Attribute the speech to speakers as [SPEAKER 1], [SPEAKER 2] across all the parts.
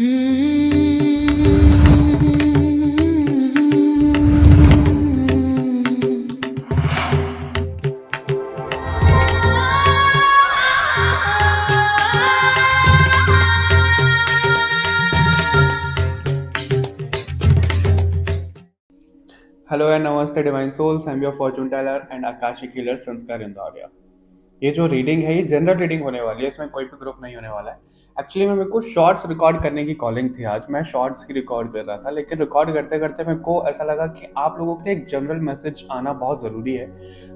[SPEAKER 1] Hello and नमस्ते divine souls, I am your fortune teller and आकाशिक healer Sanskar Indoriya. ये जो रीडिंग है ये जनरल रीडिंग होने वाली है, इसमें कोई भी ग्रुप नहीं होने वाला है। एक्चुअली में मेरे को शॉर्ट्स रिकॉर्ड करने की कॉलिंग थी, आज मैं शॉर्ट्स ही रिकॉर्ड कर रहा था, लेकिन रिकॉर्ड करते करते मेरे को ऐसा लगा कि आप लोगों के लिए एक जनरल मैसेज आना बहुत ज़रूरी है,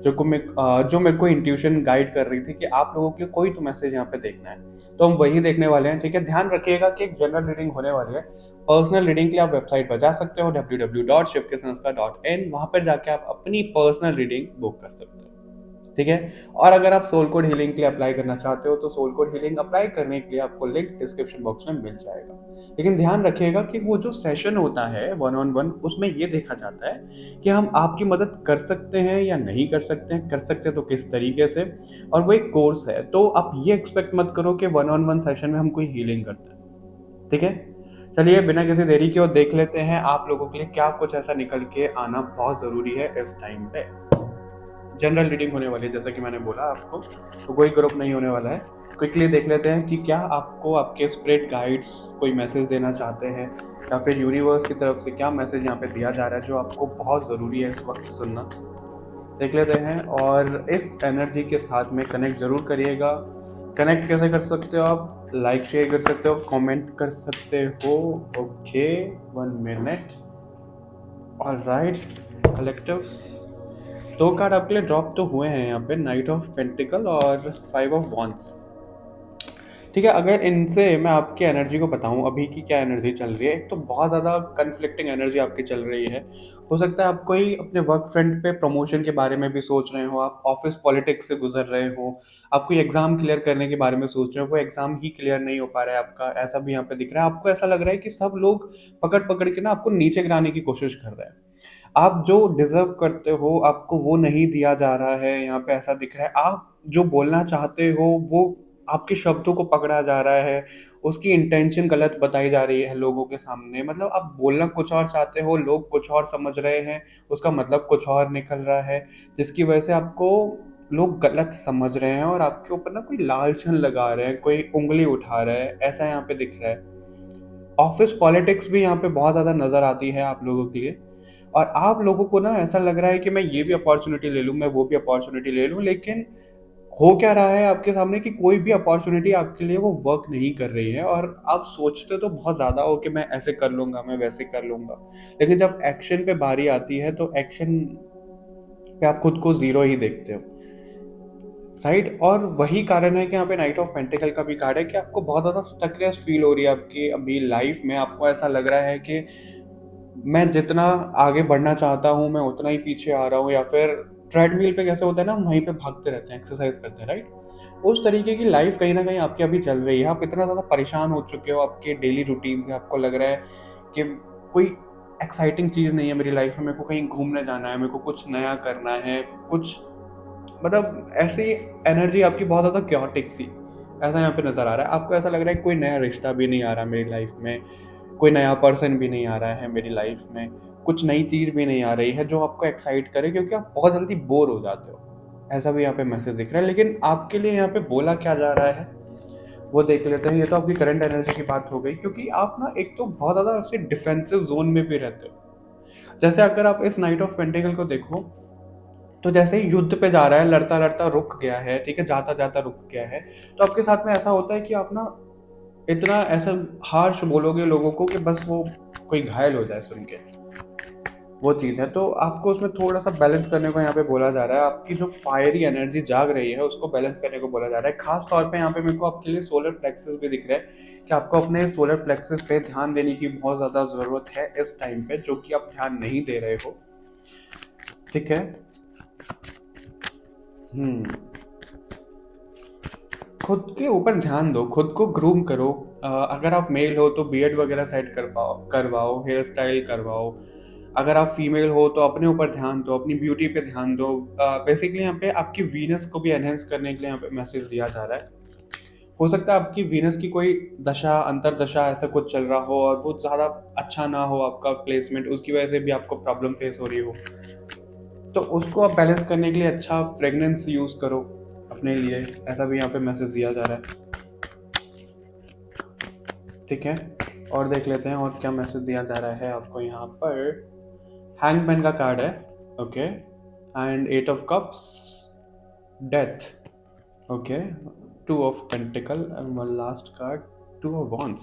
[SPEAKER 1] जो मेरे को इंट्यूशन गाइड कर रही थी कि आप लोगों के लिए कोई तो मैसेज यहाँ पे देखना है। तो हम वही देखने वाले हैं, ठीक है। ध्यान रखिएगा कि एक जनरल रीडिंग होने वाली है। पर्सनल रीडिंग के लिए आप वेबसाइट पर जा सकते हो www.shivkesanskar.in, वहाँ पर जाके आप अपनी पर्सनल रीडिंग बुक कर सकते हो, ठीक है। और अगर आप सोल कोड हीलिंग के लिए अप्लाई करना चाहते हो तो सोल कोड हीलिंग अप्लाई करने के लिए आपको लिंक डिस्क्रिप्शन बॉक्स में मिल जाएगा। लेकिन ध्यान रखिएगा कि वो जो सेशन होता है 1-on-1, उसमें ये देखा जाता है कि हम आपकी मदद कर सकते हैं या नहीं कर सकते हैं, कर सकते हैं तो किस तरीके से। और वो एक कोर्स है, तो आप ये एक्सपेक्ट मत करो कि 1-on-1 सेशन में हम कोई हीलिंग करते हैं, ठीक है। चलिए बिना किसी देरी के और देख लेते हैं आप लोगों के लिए क्या कुछ ऐसा निकल के आना बहुत ज़रूरी है इस टाइम पे। जनरल रीडिंग होने वाली है, जैसा कि मैंने बोला आपको, तो कोई ग्रुप नहीं होने वाला है। क्विकली देख लेते हैं कि क्या आपको आपके स्पिरिट गाइड्स कोई मैसेज देना चाहते हैं, या फिर यूनिवर्स की तरफ से क्या मैसेज यहाँ पे दिया जा रहा है जो आपको बहुत ज़रूरी है इस वक्त सुनना। देख लेते हैं और इस एनर्जी के साथ में कनेक्ट ज़रूर करिएगा। कनेक्ट कैसे कर सकते हो आप? लाइक शेयर कर सकते हो, कमेंट कर सकते हो। Okay, 1 minute. All right collectives, 2 card आपके लिए ड्रॉप तो हुए हैं यहाँ पे, नाइट ऑफ पेंटिकल और 5 ऑफ वॉन्ड्स, ठीक है। अगर इनसे मैं आपकी एनर्जी को बताऊं अभी की क्या एनर्जी चल रही है, एक तो बहुत ज़्यादा कन्फ्लिक्टिंग एनर्जी आपकी चल रही है। हो सकता है आप कोई अपने वर्क फ्रंट पे प्रमोशन के बारे में भी सोच रहे हो, आप ऑफिस पॉलिटिक्स से गुजर रहे हो, आप कोई एग्जाम क्लियर करने के बारे में सोच रहे हो, वो एग्जाम ही क्लियर नहीं हो पा रहा है आपका, ऐसा भी यहाँ पे दिख रहा है। आपको ऐसा लग रहा है कि सब लोग पकड़ पकड़ के ना आपको नीचे गिराने की कोशिश कर रहे हैं। आप जो डिजर्व करते हो आपको वो नहीं दिया जा रहा है, यहाँ पे ऐसा दिख रहा है। आप जो बोलना चाहते हो वो आपके शब्दों को पकड़ा जा रहा है, उसकी इंटेंशन गलत बताई जा रही है लोगों के सामने। मतलब आप बोलना कुछ और चाहते हो, लोग कुछ और समझ रहे हैं, उसका मतलब कुछ और निकल रहा है, जिसकी वजह से आपको लोग गलत समझ रहे हैं और आपके ऊपर ना कोई लाल छन लगा रहे हैं, कोई उंगली उठा रहा है, ऐसा यहाँ पे दिख रहा है। ऑफिस पॉलिटिक्स भी यहाँ पे बहुत ज़्यादा नज़र आती है आप लोगों के लिए। और आप लोगों को ना ऐसा लग रहा है कि मैं ये भी अपॉर्चुनिटी ले लूँ, मैं वो भी अपॉर्चुनिटी ले लूँ, लेकिन हो क्या रहा है आपके सामने कि कोई भी अपॉर्चुनिटी आपके लिए वो वर्क नहीं कर रही है। और आप सोचते तो बहुत ज़्यादा हो कि मैं ऐसे कर लूँगा, मैं वैसे कर लूँगा, लेकिन जब एक्शन पे बारी आती है तो एक्शन पे आप खुद को ज़ीरो ही देखते हो, राइट। और वही कारण है कि यहाँ पे नाइट ऑफ पेंटिकल का भी कार्ड है कि आपको बहुत ज़्यादा स्टकनेस फील हो रही है आपकी अभी लाइफ में। आपको ऐसा लग रहा है कि मैं जितना आगे बढ़ना चाहता हूँ मैं उतना ही पीछे आ रहा हूँ, या फिर ट्रेडमिल पे कैसे होता है ना, हम वहीं पे भागते रहते हैं, एक्सरसाइज करते हैं, राइट। उस तरीके की लाइफ कहीं ना कहीं आपकी अभी चल रही है। आप इतना ज़्यादा परेशान हो चुके हो आपके डेली रूटीन से, आपको लग रहा है कि कोई एक्साइटिंग चीज़ नहीं है मेरी लाइफ में, मेरे को कहीं घूमने जाना है, मेरे को कुछ नया करना है, कुछ मतलब ऐसी एनर्जी आपकी बहुत ज़्यादा क्योटिक सी ऐसा यहाँ पे नज़र आ रहा है। आपको ऐसा लग रहा है कोई नया रिश्ता भी नहीं आ रहा मेरी लाइफ में, कोई नया पर्सन भी नहीं आ रहा है मेरी लाइफ में, कुछ नई चीज़ भी नहीं आ रही है जो आपको एक्साइट करे, क्योंकि आप बहुत जल्दी बोर हो जाते हो, ऐसा भी यहाँ पे मैसेज दिख रहा है। लेकिन आपके लिए यहाँ पे बोला क्या जा रहा है वो देख लेते हैं। ये तो आपकी करंट एनर्जी की बात हो गई, क्योंकि आप ना एक तो बहुत ज़्यादा ऐसे डिफेंसिव जोन में भी रहते हो। जैसे अगर आप इस नाइट ऑफ पेंटिकल को देखो तो जैसे ही युद्ध पे जा रहा है, लड़ता लड़ता रुक गया है, ठीक है, जाता जाता रुक गया है, तो आपके साथ में ऐसा होता है कि आप ना इतना ऐसा हार्श बोलोगे लोगों को कि बस वो कोई घायल हो जाए सुन के, वो चीज़ है। तो आपको उसमें थोड़ा सा बैलेंस करने को यहाँ पे बोला जा रहा है। आपकी जो फायरी एनर्जी जाग रही है उसको बैलेंस करने को बोला जा रहा है। खास तौर पे यहाँ पे मेरे को आपके लिए सोलर प्लेक्सस भी दिख रहा है कि आपको अपने सोलर प्लेक्सस पे ध्यान देने की बहुत ज़्यादा ज़रूरत है इस टाइम पे, जो कि आप ध्यान नहीं दे रहे हो, ठीक है। खुद के ऊपर ध्यान दो, खुद को ग्रूम करो। अगर आप मेल हो तो बीएड वगैरह सेट करवाओ, हेयर स्टाइल करवाओ। अगर आप फीमेल हो तो अपने ऊपर ध्यान दो, अपनी ब्यूटी पे ध्यान दो। बेसिकली यहाँ पे आपकी वीनस को भी एनहेंस करने के लिए यहाँ पे मैसेज दिया जा रहा है। हो सकता है आपकी वीनस की कोई दशा अंतरदशा ऐसा कुछ चल रहा हो और वो ज़्यादा अच्छा ना हो आपका प्लेसमेंट, उसकी वजह से भी आपको प्रॉब्लम फेस हो रही हो। तो उसको आप बैलेंस करने के लिए अच्छा फ्रेगनेंस यूज़ करो अपने लिए, ऐसा भी यहाँ पे मैसेज दिया जा रहा है। ठीक है, और देख लेते हैं और क्या मैसेज दिया जा रहा है आपको यहाँ पर। हैंगमैन का कार्ड है, okay, and 8 of Cups, death, okay, 2 of Pentacles and one last card 2 of Wands।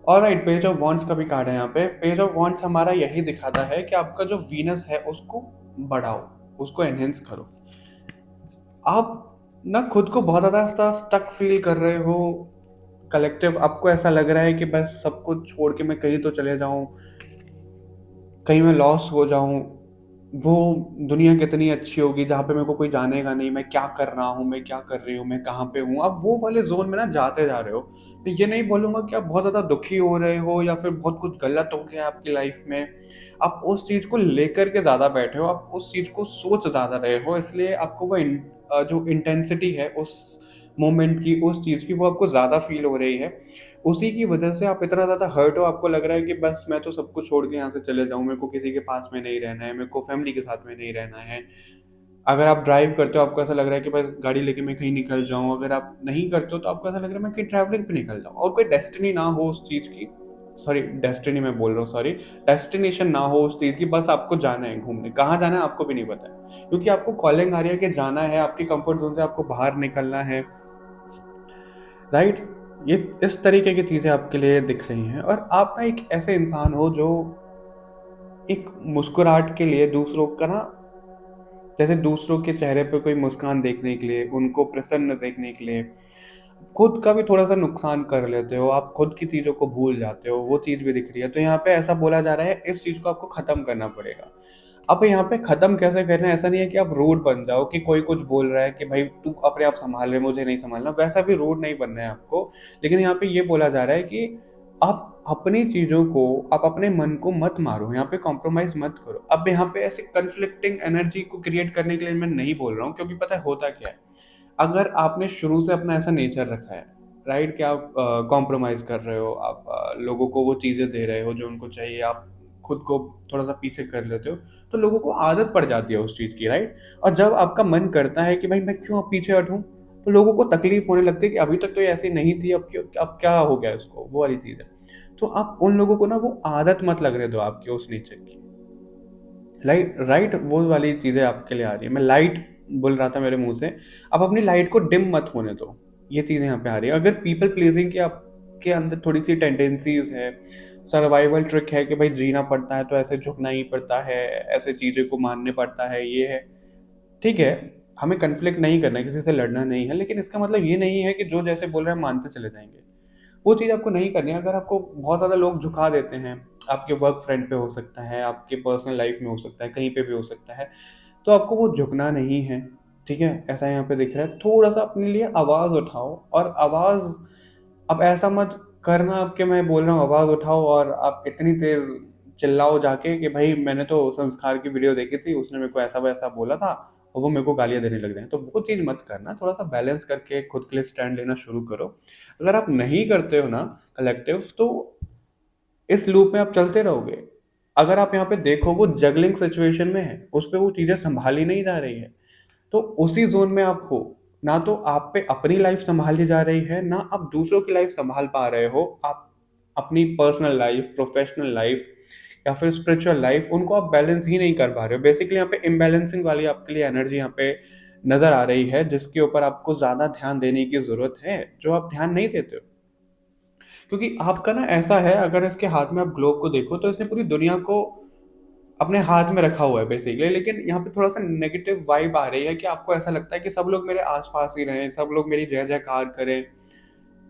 [SPEAKER 1] Alright, page of wands का भी कार्ड है यहाँ पे। पेज ऑफ वॉन्ड्स हमारा यही दिखाता है कि आपका जो वीनस है उसको बढ़ाओ, उसको एनहेंस करो। आप ना खुद को बहुत ज़्यादा स्टक फील कर रहे हो, कलेक्टिव आपको ऐसा लग रहा है कि बस सब कुछ छोड़ के मैं कहीं तो चले जाऊं, कहीं मैं लॉस हो जाऊं, वो दुनिया कितनी अच्छी होगी जहाँ पे मेरे को कोई जानेगा नहीं, मैं क्या कर रहा हूँ, मैं क्या कर रही हूँ, मैं कहाँ पे हूँ। आप वो वाले जोन में ना जाते जा रहे हो। तो ये नहीं बोलूँगा कि आप बहुत ज़्यादा दुखी हो रहे हो या फिर बहुत कुछ गलत हो गया आपकी लाइफ में। आप उस चीज़ को लेकर के ज़्यादा बैठे हो, आप उस चीज़ को सोच ज़्यादा रहे हो, इसलिए आपको वो जो इंटेंसिटी है उस मोमेंट की, उस चीज़ की, वो आपको ज़्यादा फील हो रही है। उसी की वजह से आप इतना ज़्यादा हर्ट हो, आपको लग रहा है कि बस मैं तो सब कुछ छोड़ के यहाँ से चले जाऊँ, मेरे को किसी के पास में नहीं रहना है, मेरे को फैमिली के साथ में नहीं रहना है। अगर आप ड्राइव करते हो आपको ऐसा लग रहा है कि बस गाड़ी लेके मैं कहीं निकल जाऊँ, अगर आप नहीं करते हो तो आपको ऐसा लग रहा है मैं कहीं ट्रैवलिंग पे निकल जाऊँ, और कोई डेस्टिनी ना हो उस चीज़ की, सॉरी डेस्टिनी मैं बोल रहा हूँ, सॉरी डेस्टिनेशन ना हो उस चीज़ की, बस आपको जाना है घूमने। कहाँ जाना है आपको भी नहीं पता है, क्योंकि आपको कॉलिंग आ रही है कि जाना है, आपकी कंफर्ट जोन से आपको बाहर निकलना है, राइट। ये इस तरीके की चीज़ें आपके लिए दिख रही हैं, और आप ना एक ऐसे इंसान हो जो एक मुस्कुराहट के लिए दूसरों का ना, जैसे दूसरों के चेहरे पे कोई मुस्कान देखने के लिए, उनको प्रसन्न देखने के लिए खुद का भी थोड़ा-सा नुकसान कर लेते हो, आप खुद की चीज़ों को भूल जाते हो, वो चीज़ भी दिख रही है। तो यहाँ पे ऐसा बोला जा रहा है इस चीज़ को आपको ख़त्म करना पड़ेगा। अब यहाँ पे ख़त्म कैसे करना है, ऐसा नहीं है कि आप रूड बन जाओ कि कोई कुछ बोल रहा है कि भाई तू अपने आप सँभाल ले, मुझे नहीं सँभालना, वैसा भी रूड नहीं बनना है आपको। लेकिन यहाँ पे ये बोला जा रहा है कि आप अपनी चीज़ों को, आप अपने मन को मत मारो, यहाँ पे कॉम्प्रोमाइज़ मत करो। अब यहाँ पे ऐसे कन्फ्लिक्टिंग एनर्जी को क्रिएट करने के लिए मैं नहीं बोल रहा हूँ, क्योंकि पता है होता क्या है, अगर आपने शुरू से अपना ऐसा नेचर रखा है, राइट, कि आप कॉम्प्रोमाइज़ कर रहे हो, आप लोगों को वो चीज़ें दे रहे हो जो उनको चाहिए, आप खुद को थोड़ा-सा पीछे कर लेते हो, तो लोगों को आदत पड़ जाती है उस चीज़ की, राइट? और जब आपका मन करता है कि भाई मैं क्यों अब पीछे हटूँ, तो लोगों को तकलीफ़ होने लगती है कि अभी तक तो ये ऐसी नहीं थी, अब क्या हो गया इसको, वो वाली चीज़ है। तो आप उन लोगों को ना वो आदत मत लगने दो आपके उस नेचर की। राइट, वो वाली चीज़ें आपके लिए आ रही है। मैं लाइट बोल रहा था मेरे मुँह से, आप अपनी लाइट को डिम मत होने दो। ये चीज़ें यहाँ पे आ रही है। अगर पीपल प्लीज़िंग की आपके अंदर थोड़ी-सी टेंडेंसीज़ है, सर्वाइवल ट्रिक है कि भाई जीना पड़ता है तो ऐसे झुकना ही पड़ता है, ऐसे चीज़ों को मानने पड़ता है, ये है। ठीक है, हमें कॉन्फ्लिक्ट नहीं करना है, किसी से लड़ना नहीं है, लेकिन इसका मतलब ये नहीं है कि जो जैसे बोल रहे हैं मानते चले जाएँगे। वो चीज़ आपको नहीं करनी है। अगर आपको बहुत ज़्यादा लोग झुका देते हैं, आपके वर्क फ्रंट पे हो सकता है, आपके पर्सनल लाइफ में हो सकता है, कहीं पे भी हो सकता है, तो आपको वो झुकना नहीं है, ठीक है? ऐसा यहाँ पे दिख रहा है। थोड़ा-सा अपने लिए आवाज़ उठाओ, और आवाज़ अब ऐसा मत करना अब कि मैं बोल रहा हूँ आवाज़ उठाओ और आप इतनी तेज़ चिल्लाओ जाके कि भाई मैंने तो संस्कार की वीडियो देखी थी, उसने मेरे को ऐसा-वैसा बोला था और वो मेरे को गालियाँ देने लग जाएँ। तो वो चीज़ मत करना, थोड़ा-सा बैलेंस करके खुद के लिए स्टैंड लेना शुरू करो। अगर आप नहीं करते हो ना कलेक्टिव, तो इस लूप में आप चलते रहोगे। अगर आप यहाँ पे देखो वो जगलिंग सिचुएशन में है, उस पे वो चीज़ें सँभाली नहीं जा रही है, तो उसी ज़ोन में आप हो। ना तो आप पे अपनी लाइफ़ सँभाली जा रही है, ना आप दूसरों की लाइफ़ सँभाल पा रहे हो। आप अपनी पर्सनल लाइफ़, प्रोफ़ेशनल लाइफ़ या फिर स्पिरिचुअल लाइफ़, उनको आप बैलेंस ही नहीं कर पा रहे हो। बेसिकली यहाँ पे इम्बैलेंसिंग वाली आपके लिए एनर्जी यहाँ पे नज़र आ रही है, जिसके ऊपर आपको ज़्यादा ध्यान देने की ज़रूरत है, जो आप ध्यान नहीं देते हो। क्योंकि आपका ना ऐसा है, अगर इसके हाथ में आप ग्लोब को देखो तो इसने पूरी दुनिया को अपने हाथ में रखा हुआ है बेसिकली, लेकिन यहाँ पे थोड़ा-सा नेगेटिव वाइब आ रही है कि आपको ऐसा लगता है कि सब लोग मेरे आस-पास ही रहें, सब लोग मेरी जय-जयकार करें,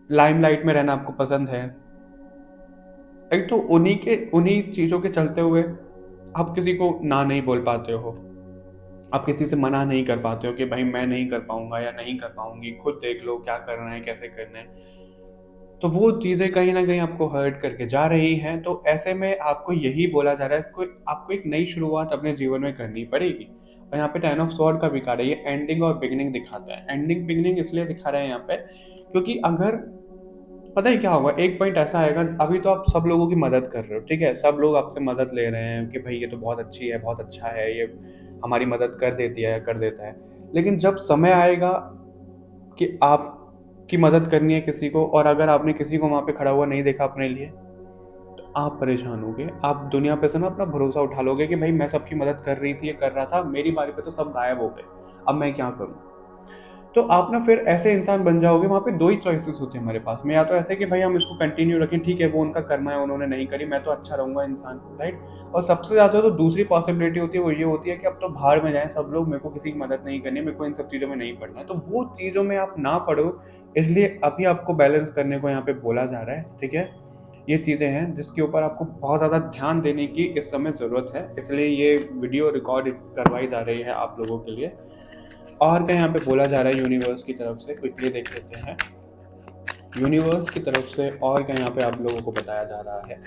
[SPEAKER 1] लाइमलाइट में रहना आपको पसंद है। एक तो उन्हीं चीज़ों के चलते हुए आप किसी को ना नहीं बोल पाते हो। आप किसी से मना नहीं कर पाते हो कि भाई मैं नहीं कर पाऊँगा या नहीं कर पाऊँगी, खुद देख लो क्या करना है, कैसे करना है। तो वो चीज़ें कहीं न कहीं आपको हर्ट करके जा रही हैं, तो ऐसे में आपको यही बोला जा रहा है, कोई आपको एक नई शुरुआत अपने जीवन में करनी पड़ेगी। और यहाँ पे 10 ऑफ स्वॉर्ड का भी कार्ड है, ये एंडिंग और बिगिनिंग दिखाता है। एंडिंग बिगिनिंग इसलिए दिखा रहे हैं यहाँ पे क्योंकि अगर पता है क्या होगा, एक पॉइंट ऐसा आएगा, अभी तो आप सब लोगों की मदद कर रहे हो, ठीक है, सब लोग आपसे मदद ले रहे हैं कि भाई ये तो बहुत अच्छी है, बहुत अच्छा है, ये हमारी मदद कर देती है, कर देता है। लेकिन जब समय आएगा कि आपकी मदद करनी है किसी को, और अगर आपने किसी को वहाँ पे खड़ा हुआ नहीं देखा अपने लिए, तो आप परेशान होगे। आप दुनिया पे से ना अपना भरोसा उठा लोगे कि भाई मैं सबकी मदद कर रही थी, ये कर रहा था, मेरी बारी पे तो सब गायब हो गए, अब मैं क्या करूँ। तो आप ना फिर ऐसे इंसान बन जाओगे। वहाँ पे दो ही चॉइसेस होते हैं हमारे पास में, या तो ऐसे कि भाई हम इसको कंटिन्यू रखें, ठीक है वो उनका कर्म है, उन्होंने नहीं करी, मैं तो अच्छा रहूंगा इंसान, राइट। और सबसे ज़्यादा तो दूसरी पॉसिबिलिटी होती है, वो ये होती है कि अब तो भाड़ में जाएं सब लोग, मेरे को किसी की मदद नहीं करनी, मेरे को इन सब चीज़ों में नहीं पड़ना है। तो वो चीज़ों में आप ना पढ़ो, इसलिए अभी आपको बैलेंस करने को यहाँ पे बोला जा रहा है, ठीक है। ये चीज़ें हैं जिसके ऊपर आपको बहुत ज़्यादा ध्यान देने की इस समय ज़रूरत है, इसलिए ये वीडियो रिकॉर्ड करवाई जा रही है आप लोगों के लिए। और क्या यहाँ पे बोला जा रहा है यूनिवर्स की तरफ से, क्विकली देख लेते हैं यूनिवर्स की तरफ से और क्या यहाँ पे आप लोगों को बताया जा रहा है।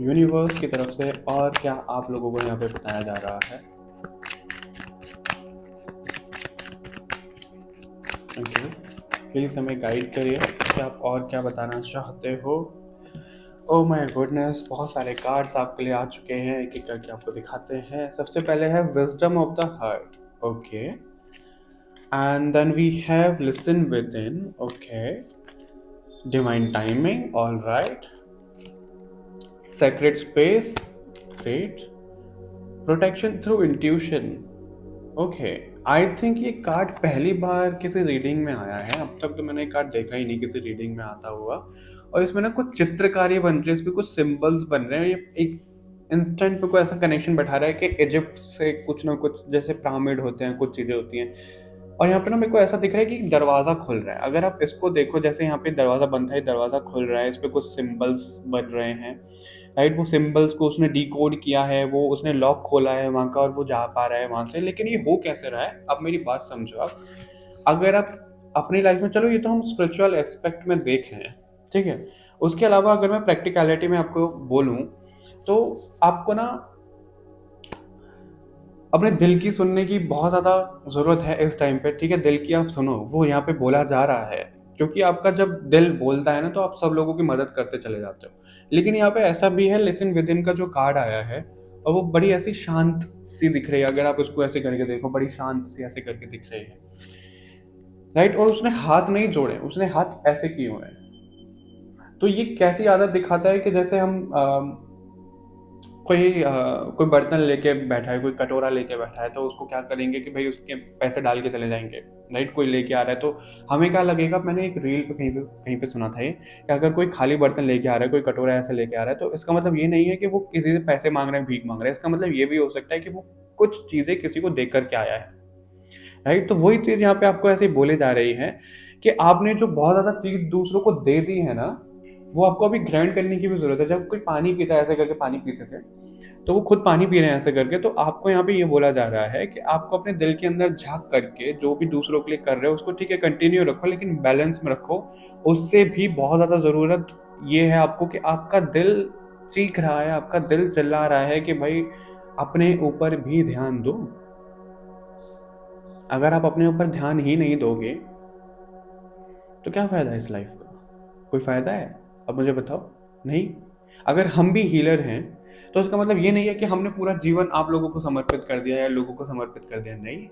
[SPEAKER 1] यूनिवर्स की तरफ से और क्या आप लोगों को यहाँ पे बताया जा रहा है। ओके, प्लीज़ हमें गाइड करिए कि आप और क्या बताना चाहते हो। ओह माय गुडनेस, बहुत सारे कार्ड्स आपके लिए आ चुके हैं, एक एक करके आपको दिखाते हैं। सबसे पहले है wisdom of the heart, okay, and then we have listen within, okay, divine timing, all right, sacred space, great, protection through intuition, okay। I think ये कार्ड पहली बार किसी रीडिंग में आया है, अब तक तो मैंने कार्ड देखा ही नहीं किसी रीडिंग में आता हुआ। और इसमें ना कुछ चित्रकारी बन रही है, इसमें कुछ सिंबल्स बन रहे हैं, ये एक इंस्टेंट पे कोई ऐसा कनेक्शन बैठा रहा है कि इजिप्ट से कुछ ना कुछ, जैसे पिरामिड होते हैं, कुछ चीज़ें होती हैं। और यहाँ पे ना मेरे को ऐसा दिख रहा है कि दरवाज़ा खुल रहा है। अगर आप इसको देखो, जैसे यहाँ पे दरवाज़ा बंद है, दरवाज़ा खुल रहा है, इस पर कुछ सिम्बल्स बन रहे हैं, राइट। वो सिम्बल्स को उसने डिकोड किया है, वो उसने लॉक खोला है वहाँ का, और वो जा पा रहा है वहाँ से। लेकिन ये हो कैसे रहा है, अब मेरी बात समझो आप। अगर आप अपनी लाइफ में, चलो ये तो हम स्पिरिचुअल एस्पेक्ट में देख रहे हैं, ठीक है, उसके अलावा अगर मैं प्रैक्टिकलिटी में आपको बोलूँ तो आपको ना अपने दिल की सुनने की बहुत ज़्यादा ज़रूरत है इस टाइम पे, ठीक है। दिल की आप सुनो, वो यहाँ पे बोला जा रहा है, क्योंकि आपका जब दिल बोलता है ना तो आप सब लोगों की मदद करते चले जाते हो। लेकिन यहाँ पे ऐसा भी है, लिसन विद इन का जो कार्ड आया है, और वो बड़ी ऐसी शांत सी दिख रही है, अगर आप उसको ऐसे करके देखो, बड़ी शांत सी ऐसे करके दिख रही है, राइट। और उसने हाथ नहीं जोड़े, उसने हाथ ऐसे किए हुए हैं। तो ये कैसी आदत दिखाता है कि जैसे हम कोई बर्तन लेके बैठा है, कोई कटोरा लेके बैठा है, तो उसको क्या करेंगे कि भाई उसके पैसे डाल के चले जाएंगे, राइट। कोई लेके आ रहा है तो हमें क्या लगेगा, मैंने एक रील पे कहीं पे सुना था ये, कि अगर कोई खाली बर्तन लेके आ रहा है, कोई कटोरा ऐसे लेके आ रहा है, तो इसका मतलब ये नहीं है कि वो किसी से पैसे मांग रहे हैं, भीख मांग रहे हैं। इसका मतलब ये भी हो सकता है कि वो कुछ चीज़ें किसी को देख करके आया है, राइट। तो वही चीज़ यहाँ पे आपको ऐसे बोले जा रही है कि आपने जो बहुत ज़्यादा चीज़ दूसरों को दे दी है ना, वो आपको अभी ग्राइंड करने की भी जरूरत है। जब कोई पानी पीता है, ऐसे करके पानी पीते थे, तो वो खुद पानी पी रहे हैं ऐसे करके, तो आपको यहाँ पे ये बोला जा रहा है कि आपको अपने दिल के अंदर झांक करके जो भी दूसरों के लिए कर रहे हो उसको, ठीक है, कंटिन्यू रखो, लेकिन बैलेंस में रखो। उससे भी बहुत ज़्यादा ज़रूरत ये है आपको कि आपका दिल चीख रहा है, आपका दिल चिल्ला रहा है कि भाई अपने ऊपर भी ध्यान दो। अगर आप अपने ऊपर ध्यान ही नहीं दोगे तो क्या फ़ायदा है इस लाइफ का? कोई फ़ायदा है? अब मुझे बताओ, नहीं। अगर हम भी हीलर हैं तो इसका मतलब ये नहीं है कि हमने पूरा जीवन आप लोगों को समर्पित कर दिया या लोगों को समर्पित कर दिया, नहीं।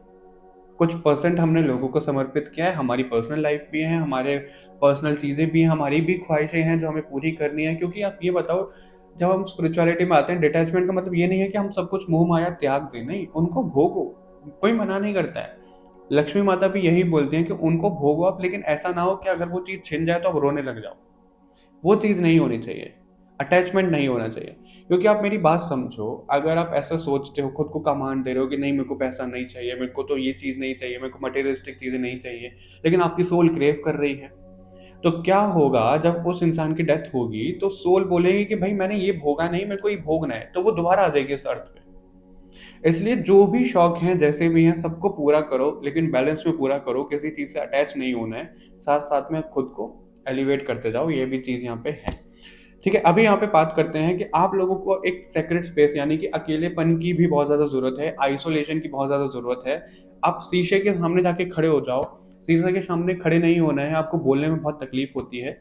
[SPEAKER 1] कुछ परसेंट हमने लोगों को समर्पित किया है, हमारी पर्सनल लाइफ भी है, हमारे पर्सनल चीज़ें भी हैं, हमारी भी ख्वाहिशें हैं जो हमें पूरी करनी है। क्योंकि आप ये बताओ, जब हम स्पिरिचुअलिटी में आते हैं, डिटैचमेंट का मतलब ये नहीं है कि हम सब कुछ मोह माया त्याग दें, नहीं, उनको भोगो, कोई मना नहीं करता है। लक्ष्मी माता भी यही बोलती हैं कि उनको भोगो आप, लेकिन ऐसा ना हो कि अगर वो चीज़ छिन जाए तो आप रोने लग जाओ। वो चीज़ नहीं होनी चाहिए, अटैचमेंट नहीं होना चाहिए। क्योंकि आप मेरी बात समझो, अगर आप ऐसा सोचते हो, खुद को कमांड दे रहे हो कि नहीं मेरे को पैसा नहीं चाहिए, मेरे को तो ये चीज़ नहीं चाहिए, मेरे को मटेरियलिस्टिक चीज़ें नहीं चाहिए, लेकिन आपकी सोल क्रेव कर रही है, तो क्या होगा जब उस इंसान की डेथ होगी, तो सोल बोलेगी कि भाई मैंने ये भोगा नहीं, मेरे को ये भोगना है, तो वो दोबारा आ जाएगी इस अर्थ पे। इसलिए जो भी शौक हैं, जैसे भी हैं, सबको पूरा करो, लेकिन बैलेंस में पूरा करो, किसी चीज़ से अटैच नहीं होना है, साथ साथ में खुद को एलिवेट करते जाओ, ये भी चीज़ यहाँ पे है। ठीक है, अभी यहाँ पे बात करते हैं कि आप लोगों को एक सेक्रेट स्पेस यानी कि अकेलेपन की भी बहुत ज़्यादा ज़रूरत है, आइसोलेशन की बहुत ज़्यादा ज़रूरत है। आप शीशे के सामने जाके खड़े हो जाओ, शीशे के सामने खड़े नहीं होना है, आपको बोलने में बहुत तकलीफ होती है।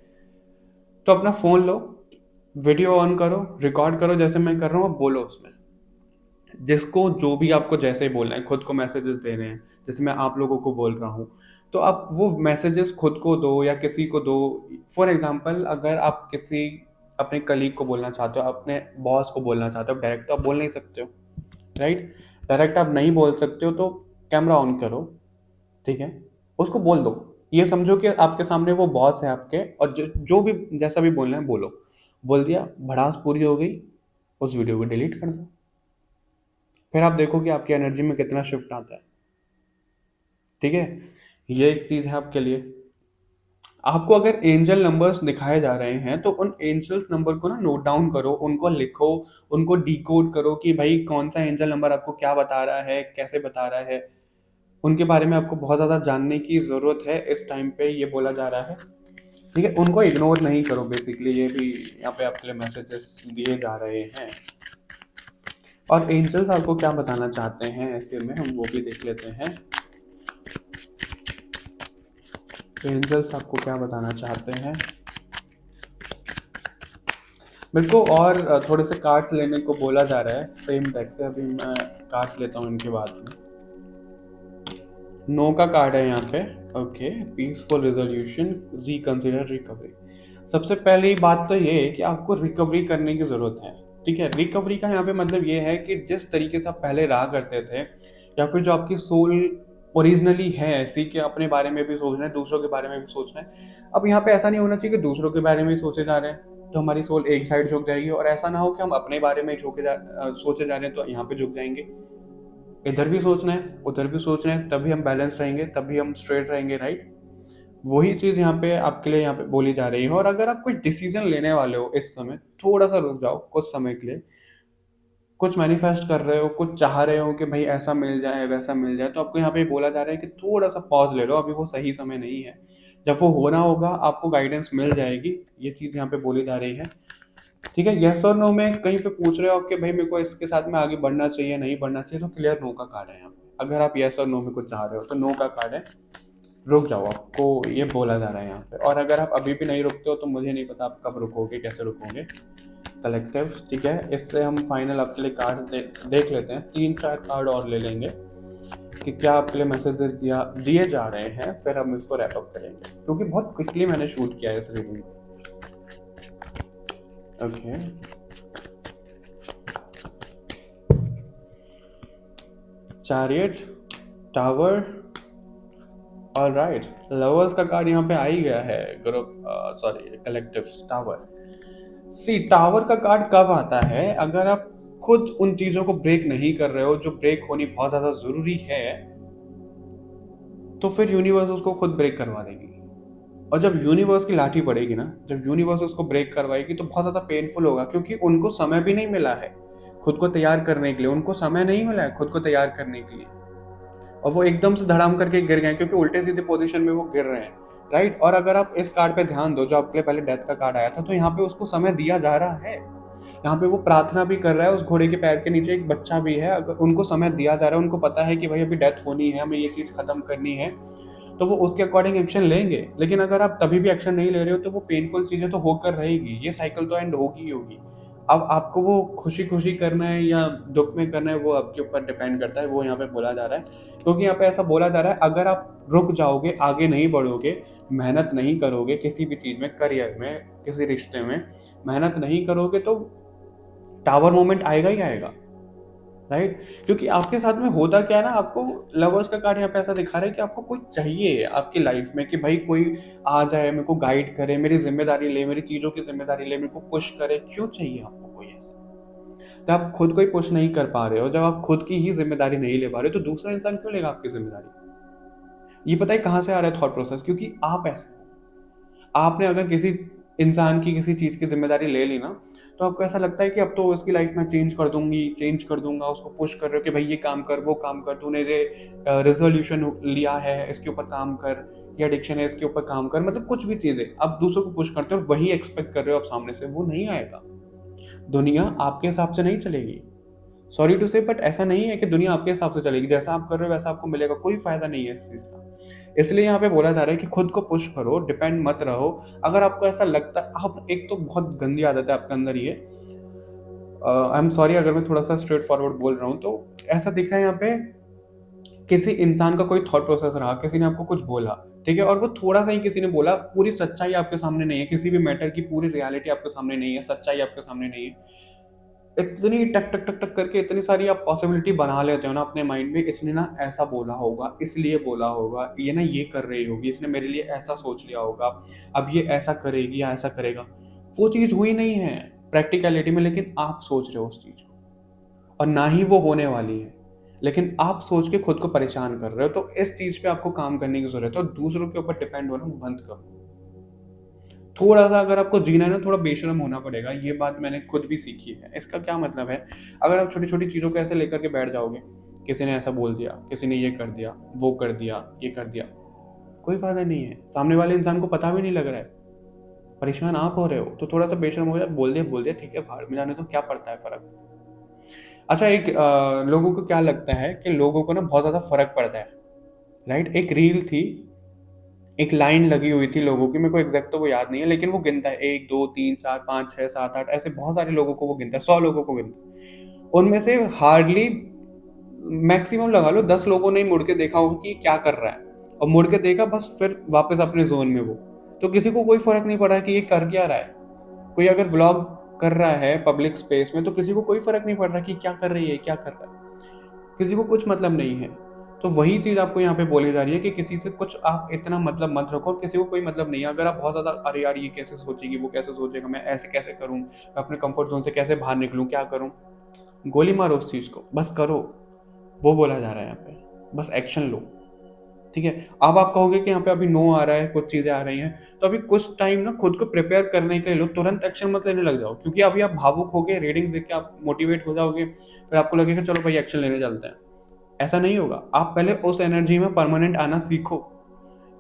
[SPEAKER 1] तो अपना फ़ोन लो, वीडियो ऑन करो, रिकॉर्ड करो जैसे मैं कर रहा हूँ, बोलो उसमें। जिसको जो भी आपको जैसे ही बोलना है, खुद को मैसेजेस देने हैं, जैसे मैं आप लोगों को बोल रहा हूँ, तो आप वो मैसेजेस खुद को दो या किसी को दो। फॉर एग्जांपल अगर आप किसी अपने कलीग को बोलना चाहते हो, अपने बॉस को बोलना चाहते हो, डायरेक्ट तो आप बोल नहीं सकते हो, राइट? डायरेक्ट आप नहीं बोल सकते हो तो कैमरा ऑन करो, ठीक है? उसको बोल दो। ये समझो कि आपके सामने वो बॉस है आपके, और जो भी जैसा भी बोलना है बोलो। बोल दिया, भड़ास पूरी हो गई, उस वीडियो को डिलीट कर दो। फिर आप देखो कि आपकी एनर्जी में कितना शिफ्ट आता है, ठीक है? ये एक चीज़ है आपके लिए। आपको अगर एंजल नंबर्स दिखाए जा रहे हैं तो उन एंजल्स नंबर को ना नोट डाउन करो, उनको लिखो, उनको डिकोड करो कि भाई कौन सा एंजल नंबर आपको क्या बता रहा है, कैसे बता रहा है। उनके बारे में आपको बहुत ज़्यादा जानने की ज़रूरत है इस टाइम पे, ये बोला जा रहा है, ठीक है? उनको इग्नोर नहीं करो, बेसिकली ये भी यहाँ पे आपके लिए मैसेजेस दिए जा रहे हैं। और एंजल्स आपको क्या बताना चाहते हैं ऐसे में, हम वो भी देख लेते हैं। एंजल्स आपको क्या बताना चाहते हैं। मेरे को और थोड़े से कार्ड्स लेने को बोला जा रहा है सेम डेक से। अभी मैं कार्ड्स लेता हूँ इनके बाद में। नो का कार्ड है यहाँ पे। Okay, peaceful resolution, reconsider, recovery. सबसे पहली बात तो ये है कि आपको रिकवरी करने की ज़रूरत है, ठीक है? रिकवरी का यहाँ पे मतलब ये है कि जिस तरीके से आप पहले रहा करते थे, या फिर जो आपकी सोल ओरिजिनली है ऐसी कि अपने बारे में भी सोचना है, दूसरों के बारे में भी सोचना है। अब यहाँ पे ऐसा नहीं होना चाहिए कि दूसरों के बारे में ही सोचे जा रहे हैं तो हमारी सोल एक साइड झुक जाएगी, और ऐसा ना हो कि हम अपने बारे में ही सोचे जा रहे हैं तो यहाँ पे झुक जाएंगे। इधर भी सोचना है, उधर भी सोचना है, तभी हम बैलेंस रहेंगे, तभी हम स्ट्रेट रहेंगे, राइट? वही चीज़ यहाँ पे आपके लिए यहाँ पे बोली जा रही है। और अगर आप कोई डिसीजन लेने वाले हो इस समय, थोड़ा सा रुक जाओ कुछ समय के लिए। कुछ मैनिफेस्ट कर रहे हो, कुछ चाह रहे हो कि भाई ऐसा मिल जाए, वैसा मिल जाए, तो आपको यहाँ पे बोला जा रहा है कि थोड़ा सा पॉज ले लो, अभी वो सही समय नहीं है। जब वो होना होगा आपको गाइडेंस मिल जाएगी, ये चीज़ यहाँ पे बोली जा रही है, ठीक है? यस और नो में कहीं पे पूछ रहे हो आप कि भाई मेरे को इसके साथ में आगे बढ़ना चाहिए, नहीं बढ़ना चाहिए, तो क्लियर नो का कार्ड है यहाँ पे। अगर आप यस और नो में कुछ चाह रहे हो तो नो का कार्ड है, रुक जाओ, आपको ये बोला जा रहा है यहाँ पे। और अगर आप अभी भी नहीं रुकते हो तो मुझे नहीं पता आप कब रुकोगे, कैसे रुकोगे। कलेक्टिव, ठीक है? इससे हम फाइनल आपके लिए कार्ड देख लेते हैं, 3-4 कार्ड और ले लेंगे कि क्या आपके लिए मैसेज दिए जा रहे हैं, फिर हम इसको रैप अप करेंगे, क्योंकि बहुत क्विकली मैंने शूट किया है इस रीडिंग को। Okay, chariot, tower, alright. Lovers का कार्ड यहाँ पे आ ही गया है, ग्रुप, सॉरी, कलेक्टिव, टावर। सी, टावर का कार्ड कब आता है? अगर आप खुद उन चीजों को ब्रेक नहीं कर रहे हो जो ब्रेक होनी बहुत ज्यादा जरूरी है, तो फिर यूनिवर्स उसको खुद ब्रेक करवा देगी। और जब यूनिवर्स की लाठी पड़ेगी ना, जब यूनिवर्स उसको ब्रेक करवाएगी तो बहुत ज्यादा पेनफुल होगा, क्योंकि उनको समय भी नहीं मिला है खुद को तैयार करने के लिए, उनको समय नहीं मिला है खुद को तैयार करने के लिए, और वो एकदम से धड़ाम करके गिर गए, क्योंकि उल्टे सीधे पोजीशन में वो गिर रहे हैं, राइट? और अगर आप इस कार्ड पे ध्यान दो, जो आपके लिए पहले डेथ का कार्ड आया था, तो यहाँ पे उसको समय दिया जा रहा है। यहाँ पे वो प्रार्थना भी कर रहा है, उस घोड़े के पैर के नीचे एक बच्चा भी है, अगर उनको समय दिया जा रहा है, उनको पता है कि भाई अभी डेथ होनी है, हमें ये चीज़ खत्म करनी है, तो वो उसके अकॉर्डिंग एक्शन लेंगे। लेकिन अगर आप तभी भी एक्शन नहीं ले रहे हो तो वो पेनफुल चीज़ें तो होकर रहेगी, ये साइकिल तो एंड होगी ही होगी। अब आपको वो खुशी खुशी करना है या दुख में करना है, वो आपके ऊपर डिपेंड करता है, वो यहाँ पे बोला जा रहा है। क्योंकि यहाँ पे ऐसा बोला जा रहा है, अगर आप रुक जाओगे, आगे नहीं बढ़ोगे, मेहनत नहीं करोगे किसी भी चीज़ में, करियर में, किसी रिश्ते में मेहनत नहीं करोगे, तो टावर मोमेंट आएगा ही आएगा, राइट? क्योंकि आपके साथ में होता क्या है ना, आपको लवर्स का कार्ड यहाँ पे ऐसा दिखा रहा है कि आपको कोई चाहिए आपकी लाइफ में, कि भाई कोई आ जाए, मेरे को गाइड करे, मेरी जिम्मेदारी ले, मेरी चीज़ों की जिम्मेदारी ले, मेरे को पुश करे। क्यों चाहिए आपको कोई ऐसा? जब आप खुद को ही पुश नहीं कर पा रहे हो, जब आप खुद की ही जिम्मेदारी नहीं ले पा रहे हो, तो दूसरा इंसान क्यों लेगा आपकी जिम्मेदारी? ये पता है कहाँ से आ रहा है थॉट प्रोसेस? क्योंकि आप ऐसे हो। आपने अगर किसी इंसान की किसी चीज़ की जिम्मेदारी ले ली ना, तो आपको ऐसा लगता है कि अब तो उसकी लाइफ में चेंज कर दूंगी, चेंज कर दूंगा, उसको पुश कर रहे हो कि भाई ये काम कर, वो काम कर, तूने ये रेजोल्यूशन लिया है, इसके ऊपर काम कर, ये एडिक्शन है, इसके ऊपर काम कर, मतलब कुछ भी चीज़ें आप दूसरों को पुश करते हो और वही एक्सपेक्ट कर रहे हो आप सामने से, वो नहीं आएगा। दुनिया आपके हिसाब से नहीं चलेगी। सॉरी टू से, बट ऐसा नहीं है कि दुनिया आपके हिसाब से चलेगी, जैसा आप कर रहे हो वैसा आपको मिलेगा, कोई फायदा नहीं है इस चीज़ का। इसलिए यहाँ पे बोला जा रहा है कि खुद को पुश करो, डिपेंड मत रहो। अगर आपको ऐसा लगता है, आप एक तो बहुत गंदी आदत है आपके अंदर ये, आई एम सॉरी अगर मैं थोड़ा सा स्ट्रेट फॉरवर्ड बोल रहा हूँ, तो ऐसा दिख रहा है यहाँ पे किसी इंसान का कोई थॉट प्रोसेस रहा, किसी ने आपको कुछ बोला, ठीक है, और वो थोड़ा सा ही किसी ने बोला, पूरी सच्चाई आपके सामने नहीं है, किसी भी मैटर की पूरी रियलिटी आपके सामने नहीं है, सच्चाई आपके सामने नहीं है, इतनी टक टक टक टक करके इतनी सारी आप पॉसिबिलिटी बना लेते हो ना अपने माइंड में, इसने ना ऐसा बोला होगा, इसलिए बोला होगा, ये ना ये कर रही होगी, इसने मेरे लिए ऐसा सोच लिया होगा, अब ये ऐसा करेगी या ऐसा करेगा। वो चीज़ हुई नहीं है प्रैक्टिकलिटी में, लेकिन आप सोच रहे हो उस चीज़ को, और ना ही वो होने वाली है, लेकिन आप सोच के खुद को परेशान कर रहे हो। तो इस चीज़ पे आपको काम करने की ज़रूरत है और दूसरों के ऊपर डिपेंड होना बंद करो। थोड़ा सा अगर आपको जीना है ना, थोड़ा बेशर्म होना पड़ेगा, ये बात मैंने खुद भी सीखी है। इसका क्या मतलब है, अगर आप छोटी छोटी चीज़ों को ऐसे लेकर के बैठ जाओगे, किसी ने ऐसा बोल दिया, किसी ने ये कर दिया, वो कर दिया, ये कर दिया, कोई फायदा नहीं है, सामने वाले इंसान को पता भी नहीं लग रहा है, परेशान आप हो रहे हो, तो थोड़ा सा बेशर्म हो जाए, बोल दिया ठीक है, भाड़ में जाने तो क्या पड़ता है फर्क। अच्छा, एक लोगों को क्या लगता है कि लोगों को ना बहुत ज़्यादा फर्क पड़ता है, राइट। एक रील थी, एक लाइन लगी हुई थी लोगों की, मेरे को एग्जैक्ट तो वो याद नहीं है, लेकिन वो गिनता है 1 2 3 4 5 6 7 8, ऐसे बहुत सारे लोगों को वो गिनता है, 100 लोगों को गिनता है। उनमें से हार्डली, मैक्सिमम लगा लो 10 लोगों ने मुड़ के देखा होगा कि क्या कर रहा है, और मुड़ के देखा बस, फिर वापस अपने जोन में वो। तो किसी को कोई फर्क नहीं पड़ा कि ये कर क्या रहा है। कोई अगर व्लॉग कर रहा है पब्लिक स्पेस में, तो किसी को कोई फर्क नहीं पड़ रहा कि क्या कर रही है, क्या कर रहा है, किसी को कुछ मतलब नहीं है। तो वही चीज़ आपको यहाँ पे बोली जा रही है कि किसी से कुछ आप इतना मतलब मत रखो, किसी को कोई मतलब नहीं है। अगर आप बहुत ज़्यादा, अरे यार ये कैसे सोचेगी, वो कैसे सोचेगा, मैं ऐसे कैसे करूँ, मैं अपने कंफर्ट जोन से कैसे बाहर निकलूँ, क्या करूँ, गोली मारो उस चीज़ को, बस करो। वो बोला जा रहा है यहाँ पे, बस एक्शन लो, ठीक है। अब आप कहोगे कि यहाँ पे अभी नो आ रहा है, कुछ चीज़ें आ रही हैं, तो अभी कुछ टाइम ना खुद को प्रिपेयर करने के लिए लो, तुरंत एक्शन मत लेने लग जाओ, क्योंकि अभी आप भावुक हो गए, रीडिंग देख के आप मोटिवेट हो जाओगे, फिर आपको लगेगा चलो भाई एक्शन लेने चलते हैं। ऐसा नहीं होगा। आप पहले उस एनर्जी में परमानेंट आना सीखो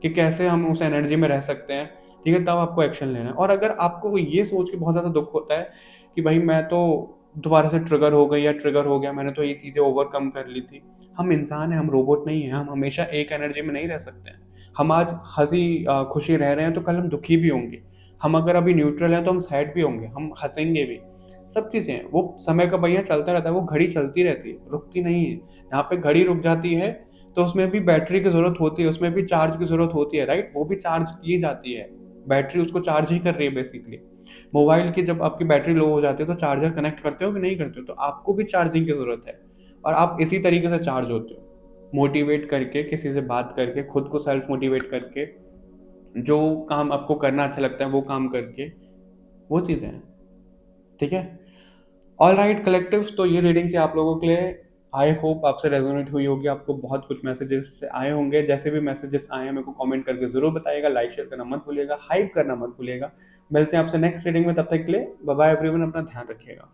[SPEAKER 1] कि कैसे हम उस एनर्जी में रह सकते हैं, ठीक है, तब आपको एक्शन लेना है। और अगर आपको ये सोच के बहुत ज़्यादा दुख होता है कि भाई मैं तो दोबारा से ट्रिगर हो गई या ट्रिगर हो गया, मैंने तो ये चीज़ें ओवरकम कर ली थी। हम इंसान हैं, हम रोबोट नहीं हैं, हम हमेशा एक एनर्जी में नहीं रह सकते हैं। हम आज खुशी रह रहे हैं तो कल हम दुखी भी होंगे। हम अगर अभी न्यूट्रल हैं तो हम सैड भी होंगे, हम हंसेंगे भी। सब चीज़ें हैं, वो समय का पहिया चलता रहता है, वो घड़ी चलती रहती है, रुकती नहीं है। यहाँ पे घड़ी रुक जाती है तो उसमें भी बैटरी की ज़रूरत होती है, उसमें भी चार्ज की ज़रूरत होती है, राइट। वो भी चार्ज की जाती है, बैटरी उसको चार्ज ही कर रही है बेसिकली। मोबाइल की जब आपकी बैटरी लो हो जाती है तो चार्जर कनेक्ट करते हो कि नहीं करते हो, तो आपको भी चार्जिंग की ज़रूरत है। और आप इसी तरीके से चार्ज होते हो, मोटिवेट करके, किसी से बात करके, खुद को सेल्फ मोटिवेट करके, जो काम आपको करना अच्छा लगता है वो काम करके, वो चीज़ें हैं, ठीक है। ऑल राइट कलेक्टिव्स, तो ये रीडिंग थी आप लोगों के लिए। आई होप आपसे रेजोनेट हुई होगी, आपको बहुत कुछ मैसेजेस आए होंगे। जैसे भी मैसेजेस आए हैं मेरे को कमेंट करके ज़रूर बताइएगा, लाइक शेयर करना मत भूलिएगा, हाइप करना मत भूलिएगा। मिलते हैं आपसे नेक्स्ट रीडिंग में, तब तक के लिए बाय बाय एवरीवन, अपना ध्यान रखिएगा।